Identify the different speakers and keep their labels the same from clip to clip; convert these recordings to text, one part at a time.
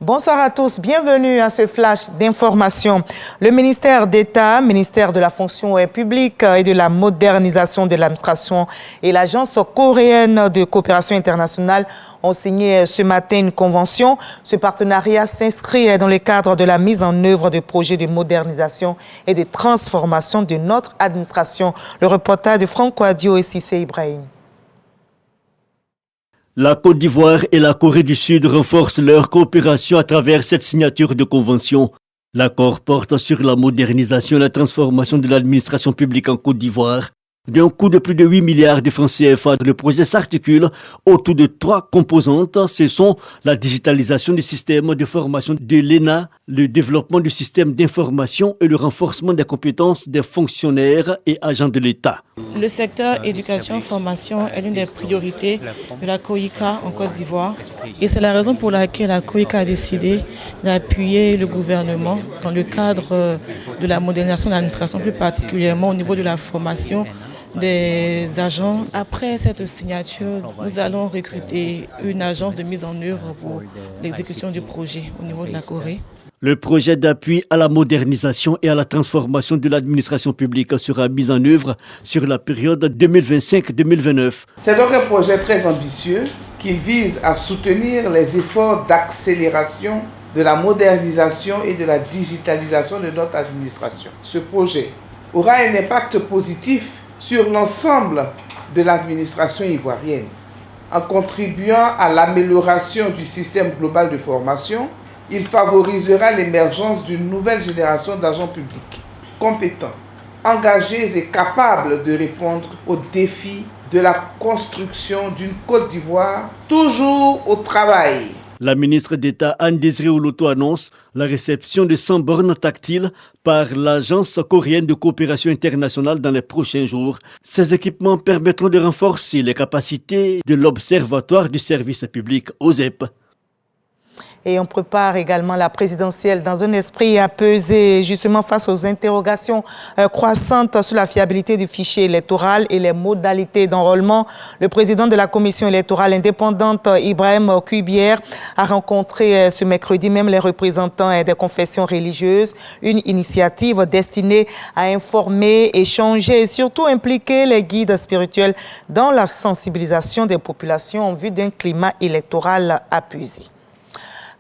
Speaker 1: Bonsoir à tous, bienvenue à ce flash d'information. Le ministère d'État, ministère de la fonction publique et de la modernisation de l'administration et l'agence coréenne de coopération internationale ont signé ce matin une convention. Ce partenariat s'inscrit dans le cadre de la mise en œuvre de projets de modernisation et de transformation de notre administration. Le reportage de Franco Adio et Cissé Ibrahim.
Speaker 2: La Côte d'Ivoire et la Corée du Sud renforcent leur coopération à travers cette signature de convention. L'accord porte sur la modernisation et la transformation de l'administration publique en Côte d'Ivoire. D'un coût de plus de 8 milliards de francs CFA, le projet s'articule autour de 3 composantes. Ce sont la digitalisation du système de formation de l'ENA, le développement du système d'information et le renforcement des compétences des fonctionnaires et agents de l'État.
Speaker 3: Le secteur éducation-formation est l'une des priorités de la COICA en Côte d'Ivoire et c'est la raison pour laquelle la COICA a décidé d'appuyer le gouvernement dans le cadre de la modernisation de l'administration, plus particulièrement au niveau de la formation des agents. Après cette signature, nous allons recruter une agence de mise en œuvre pour l'exécution du projet au niveau de la Corée.
Speaker 2: Le projet d'appui à la modernisation et à la transformation de l'administration publique sera mis en œuvre sur la période 2025-2029.
Speaker 4: C'est donc un projet très ambitieux qui vise à soutenir les efforts d'accélération de la modernisation et de la digitalisation de notre administration. Ce projet aura un impact positif sur l'ensemble de l'administration ivoirienne, en contribuant à l'amélioration du système global de formation. Il favorisera l'émergence d'une nouvelle génération d'agents publics compétents, engagés et capables de répondre aux défis de la construction d'une Côte d'Ivoire toujours au travail.
Speaker 2: La ministre d'État Anne-Désirée Oloto annonce la réception de 100 bornes tactiles par l'Agence coréenne de coopération internationale dans les prochains jours. Ces équipements permettront de renforcer les capacités de l'Observatoire du service public OSEP.
Speaker 1: Et on prépare également la présidentielle dans un esprit à peser justement face aux interrogations croissantes sur la fiabilité du fichier électoral et les modalités d'enrôlement. Le président de la commission électorale indépendante, Ibrahim Kubière, a rencontré ce mercredi même les représentants des confessions religieuses. Une initiative destinée à informer, échanger et surtout impliquer les guides spirituels dans la sensibilisation des populations en vue d'un climat électoral apaisé.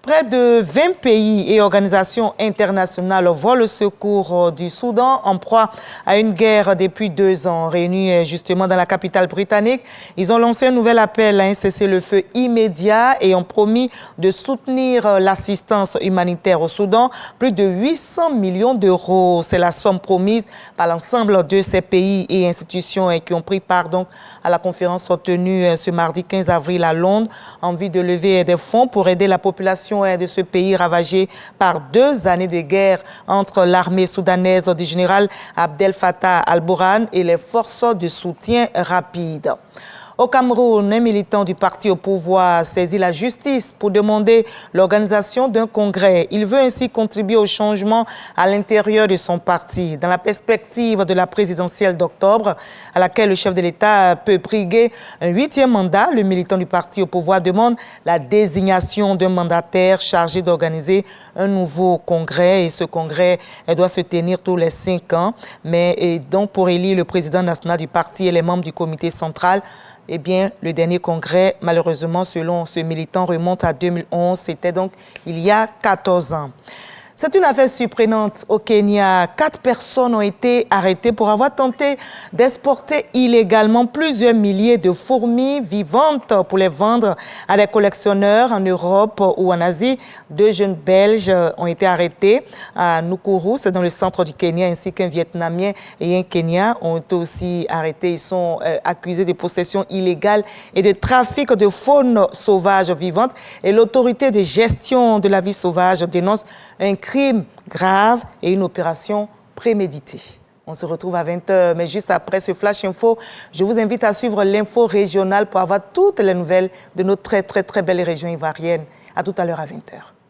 Speaker 1: Près de 20 pays et organisations internationales voient le secours du Soudan en proie à une guerre depuis 2 ans. Réunis justement dans la capitale britannique, ils ont lancé un nouvel appel à un cessez-le-feu immédiat et ont promis de soutenir l'assistance humanitaire au Soudan. Plus de 800 millions d'euros, c'est la somme promise par l'ensemble de ces pays et institutions qui ont pris part donc à la conférence tenue ce mardi 15 avril à Londres en vue de lever des fonds pour aider la population de ce pays ravagé par 2 années de guerre entre l'armée soudanaise du général Abdel Fattah al-Burhan et les forces de soutien rapide. Au Cameroun, un militant du parti au pouvoir saisit la justice pour demander l'organisation d'un congrès. Il veut ainsi contribuer au changement à l'intérieur de son parti. Dans la perspective de la présidentielle d'octobre, à laquelle le chef de l'État peut briguer un 8e mandat, le militant du parti au pouvoir demande la désignation d'un mandataire chargé d'organiser un nouveau congrès. Et ce congrès doit se tenir tous les 5 ans. Mais donc pour élire le président national du parti et les membres du comité central, eh bien, le dernier congrès, malheureusement, selon ce militant, remonte à 2011. C'était donc il y a 14 ans. C'est une affaire surprenante au Kenya. 4 personnes ont été arrêtées pour avoir tenté d'exporter illégalement plusieurs milliers de fourmis vivantes pour les vendre à des collectionneurs en Europe ou en Asie. 2 jeunes Belges ont été arrêtés à Nukuru, c'est dans le centre du Kenya, ainsi qu'un Vietnamien et un Kenyan ont été aussi arrêtés. Ils sont accusés de possession illégale et de trafic de faune sauvage vivante. Et l'autorité de gestion de la vie sauvage dénonce un crime grave et une opération préméditée. On se retrouve à 20h, mais juste après ce Flash Info, je vous invite à suivre l'info régionale pour avoir toutes les nouvelles de notre très belle région ivoirienne. À tout à l'heure à 20h.